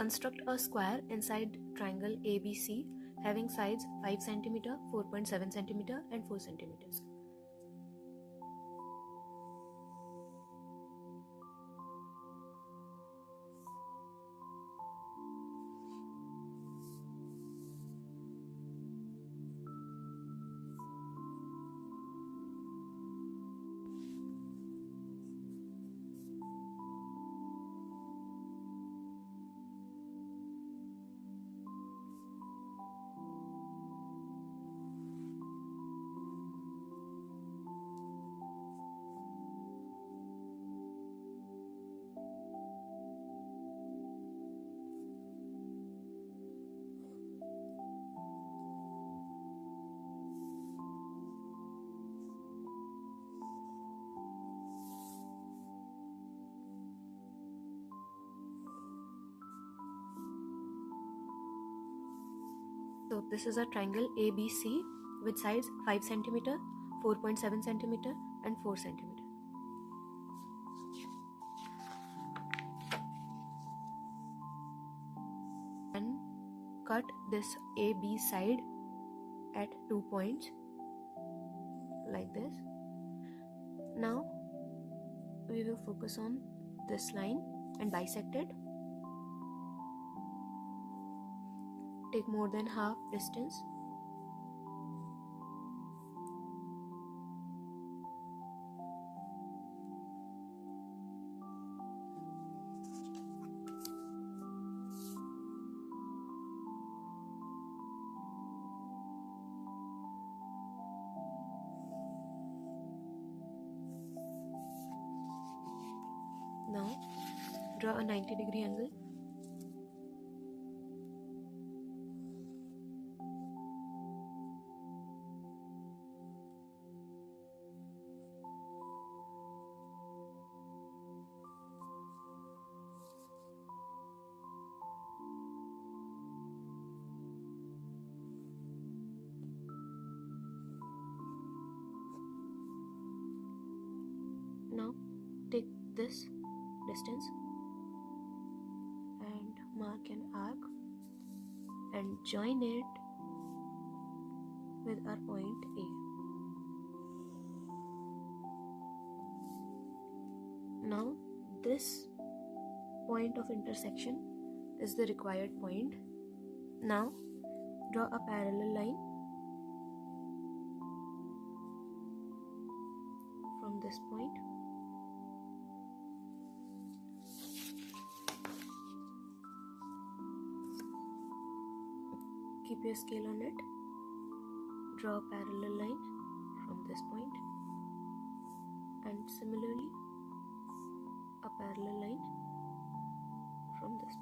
construct a square inside triangle ABC having sides 5 cm, 4.7 cm and 4 cm. So this is a triangle ABC with sides 5 cm, 4.7 cm and 4 cm. And cut this AB side at 2 points like this. Now we will focus on this line and bisect it. Take more than half distance. Now draw a 90-degree angle. Now take this distance and mark an arc and join it with our point A. Now this point of intersection is the required point. Now draw a parallel line from this point. Keep your scale on it. Draw a parallel line from this point and similarly a parallel line from this